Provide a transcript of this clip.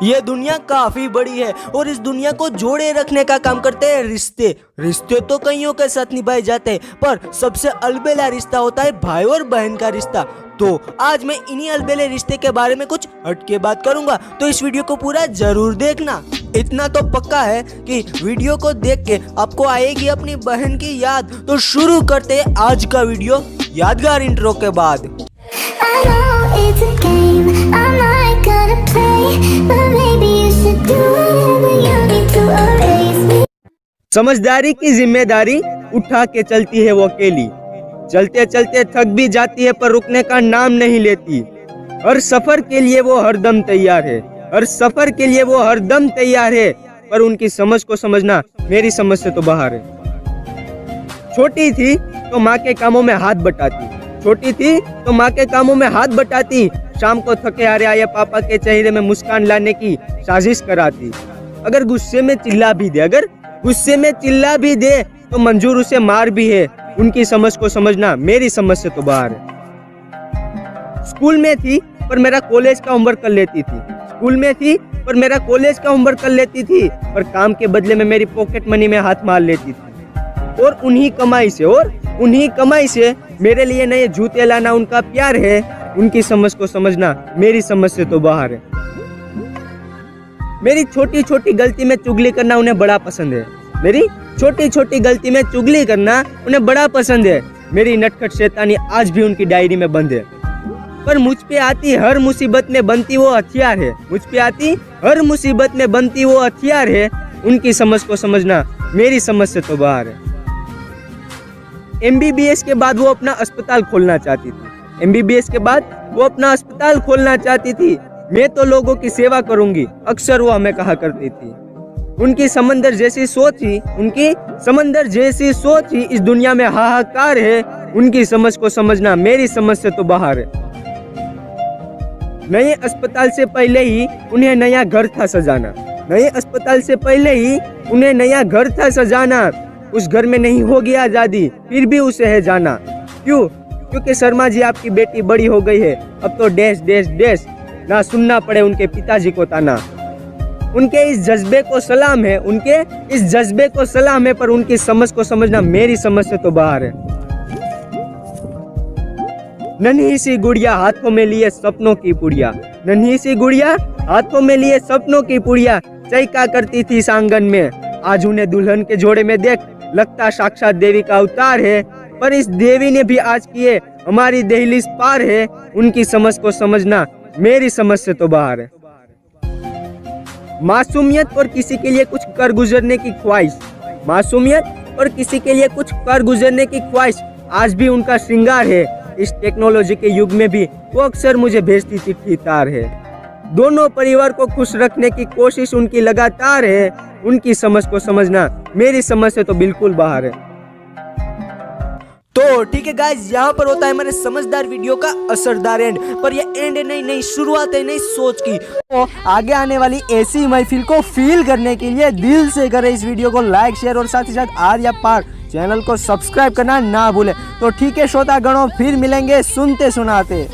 ये दुनिया काफी बड़ी है और इस दुनिया को जोड़े रखने का काम करते हैं रिश्ते। रिश्ते तो कईयों के साथ निभाए जाते हैं, पर सबसे अलबेला रिश्ता होता है भाई और बहन का रिश्ता। तो आज मैं इन्हीं अलबेले रिश्ते के बारे में कुछ हटके बात करूंगा, तो इस वीडियो को पूरा जरूर देखना। इतना तो पक्का है कि वीडियो को देख के आपको आएगी अपनी बहन की याद। तो शुरू करते हैं आज का वीडियो यादगार इंट्रो के बाद। समझदारी की जिम्मेदारी उठा के चलती है वो अकेली, चलते चलते थक भी जाती है पर रुकने का नाम नहीं लेती। हर सफर के लिए वो हरदम तैयार है, हर सफर के लिए वो हरदम तैयार है, पर उनकी समझ को समझना मेरी समझ से तो बाहर है। छोटी थी तो माँ के कामों में हाथ बटाती, छोटी थी तो माँ के कामों में हाथ बटाती। शाम को थके हारे आए पापा के चेहरे में मुस्कान लाने की साजिश कराती। अगर गुस्से में चिल्ला भी दे, अगर गुस्से में चिल्ला भी दे तो मंजूर उसे मार भी है। उनकी समझ को समझना मेरी समझ से तो बाहर है। स्कूल में थी पर मेरा कॉलेज का होमवर्क कर लेती थी, स्कूल में थी पर मेरा कॉलेज का होमवर्क कर लेती थी, पर काम के बदले में मेरी पॉकेट मनी में हाथ मार लेती थी। और उन्हीं कमाई से मेरे लिए नए जूते लाना उनका प्यार है। उनकी समझ को समझना मेरी समझ से तो बाहर है। मेरी छोटी छोटी गलती में चुगली करना उन्हें बड़ा पसंद है, मेरी छोटी छोटी गलती में चुगली करना उन्हें बड़ा पसंद है। मेरी नटखट शैतानी आज भी उनकी डायरी में बंद है, पर मुझ पे आती हर मुसीबत में बनती वो हथियार है, मुझ पे आती हर मुसीबत में बनती वो हथियार है। उनकी समझ को समझना मेरी समझ से तो बाहर है। MBBS के बाद वो अपना अस्पताल खोलना चाहती थी, MBBS के बाद वो अपना अस्पताल खोलना चाहती थी। मैं तो लोगों की सेवा करूंगी, अक्सर वो हमें कहा करती थी। उनकी समंदर जैसी सोच ही इस दुनिया में हाहाकार है। उनकी समझ को समझना मेरी समझ से तो बाहर है। नए अस्पताल से पहले ही उन्हें नया घर था सजाना, नए अस्पताल से पहले ही उन्हें नया घर था सजाना। उस घर में नहीं होगी आजादी, फिर भी उसे है जाना। क्यों? क्योंकि शर्मा जी आपकी बेटी बड़ी हो गई है, अब तो डैश डैश डैश ना सुनना पड़े उनके पिताजी को ताना। उनके इस जज्बे को सलाम है, उनके इस जज्बे को सलाम है, पर उनकी समझ को समझना मेरी समझ से तो बाहर है। नन्ही सी गुड़िया हाथों में लिए सपनों की पुड़िया, नन्ही सी गुड़िया हाथों में लिए सपनों की पुड़िया चैका करती थी सांगन में। आज उन्हें दुल्हन के जोड़े में देख लगता साक्षात देवी का अवतार है, पर इस देवी ने भी आज किए हमारी दहलीज पार है। उनकी समझ को समझना मेरी समझ से तो बाहर है। मासूमियत और किसी के लिए कुछ कर गुजरने की ख्वाहिश, मासूमियत और किसी के लिए कुछ कर गुजरने की ख्वाहिश आज भी उनका श्रृंगार है। इस टेक्नोलॉजी के युग में भी वो अक्सर मुझे भेजती चिट्ठी तार है। दोनों परिवार को खुश रखने की कोशिश उनकी लगातार है। उनकी समझ को समझना मेरी समझ से तो बिल्कुल बाहर है। तो ठीक है गाइस, यहाँ पर होता है हमारे समझदार वीडियो का असरदार एंड, पर ये एंड नहीं शुरुआत है नई सोच की। तो आगे आने वाली ऐसी महफिल को फील करने के लिए दिल से करें इस वीडियो को लाइक शेयर और साथ ही साथ आर्या पार चैनल को सब्सक्राइब करना ना भूले। तो ठीक है श्रोता गणों, फिर मिलेंगे सुनते सुनाते।